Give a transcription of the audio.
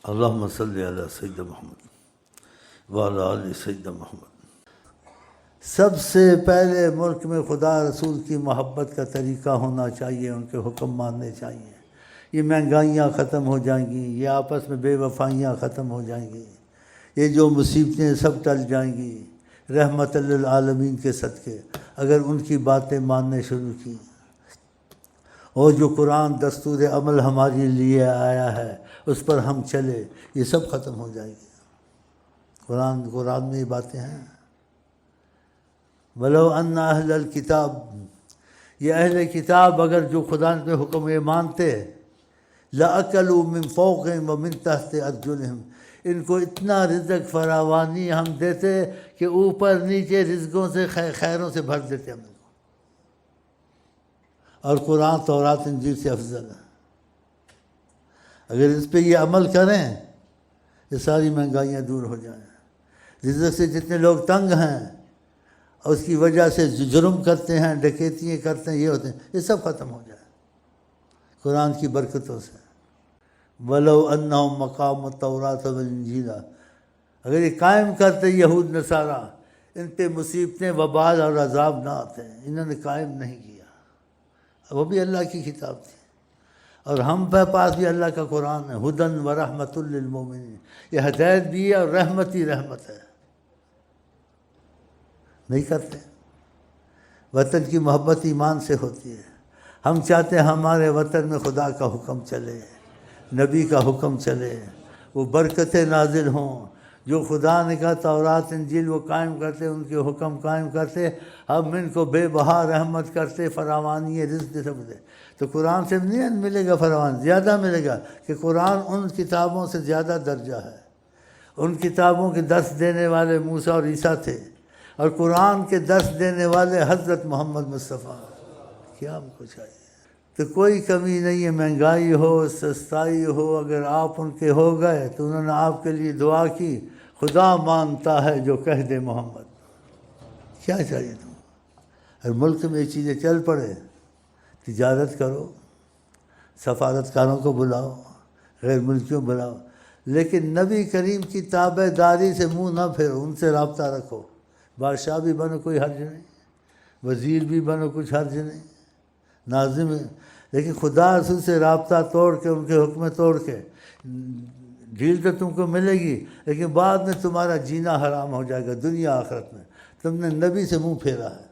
اللہم صلی علی سیدنا محمد وعلی آل سیدنا محمد۔ سب سے پہلے ملک میں خدا رسول کی محبت کا طریقہ ہونا چاہیے، ان کے حکم ماننے چاہیے۔ یہ مہنگائیاں ختم ہو جائیں گی، یہ آپس میں بے وفائیاں ختم ہو جائیں گی، یہ جو مصیبتیں سب ٹل جائیں گی رحمت للعالمین کے صدقے، اگر ان کی باتیں ماننے شروع کی، اور جو قرآن دستور عمل ہمارے لیے آیا ہے اس پر ہم چلے، یہ سب ختم ہو جائے گی۔ قرآن میں یہ باتیں ہیں۔ وَلَوْ أَنَّ أَهْلَ الْكِتَابِ، یہ اہل کتاب اگر جو خدا کے حکم یہ مانتے، لَأَكَلُوا مِن فَوْقِهِمْ وَمِن تَحْتِ أَرْجُلِهِمْ، ان کو اتنا رزق فراوانی ہم دیتے کہ اوپر نیچے رزقوں سے خیروں سے بھر دیتے ہم کو۔ اور قرآن تورات انجیل سے افضل ہے۔ اگر اس پہ یہ عمل کریں یہ ساری مہنگائیاں دور ہو جائیں۔ رزق سے جتنے لوگ تنگ ہیں اور اس کی وجہ سے جرم کرتے ہیں، ڈکیتیاں کرتے ہیں، یہ ہوتے ہیں، یہ سب ختم ہو جائے قرآن کی برکتوں سے۔ وَلَوْ أَنَّهُمْ مَقَامُوا التَّوْرَاةَ وَالْإِنجِيلَ، اگر یہ قائم کرتے یہود نصارہ، ان پہ مصیبتیں وبال اور عذاب نہ آتے، انہوں نے قائم نہیں کیا۔ وہ بھی اللہ کی کتاب تھی، اور ہم پہ پاس بھی اللہ کا قرآن ہے، ہدن و رحمت للمومنین، یہ ہدایت بھی ہے اور رحمت ہی رحمت ہے۔ نہیں کرتے۔ وطن کی محبت ایمان سے ہوتی ہے۔ ہم چاہتے ہیں ہمارے وطن میں خدا کا حکم چلے، نبی کا حکم چلے، وہ برکتیں نازل ہوں، جو خدا نے کہا تورات انجیل وہ قائم کرتے، ان کے حکم قائم کرتے، ہم ان کو بے بہا رحمت کرتے، فراوانی رزق سب دے۔ تو قرآن سے نہیں ملے گا فراوان، زیادہ ملے گا، کہ قرآن ان کتابوں سے زیادہ درجہ ہے۔ ان کتابوں کے درس دینے والے موسیٰ اور عیسیٰ تھے، اور قرآن کے درس دینے والے حضرت محمد مصطفیٰ۔ کیا ہم کو چاہیے؟ تو کوئی کمی نہیں ہے، مہنگائی ہو، سستائی ہو، اگر آپ ان کے ہو گئے تو انہوں نے آپ کے لیے دعا کی، خدا مانتا ہے جو کہہ دے محمد۔ کیا چاہیے تم؟ اگر ملک میں یہ چیزیں چل پڑے، تجارت کرو، سفارتکاروں کو بلاؤ، غیر ملکیوں بلاؤ، لیکن نبی کریم کی تابع داری سے منہ نہ پھیرو، ان سے رابطہ رکھو۔ بادشاہ بھی بنو کوئی حرج نہیں، وزیر بھی بنو کچھ حرج نہیں، ناظم، لیکن خدا رسول سے رابطہ توڑ کے، ان کے حکم توڑ کے، ڈھیل تو تم کو ملے گی، لیکن بعد میں تمہارا جینا حرام ہو جائے گا دنیا آخرت میں۔ تم نے نبی سے منہ پھیرا ہے۔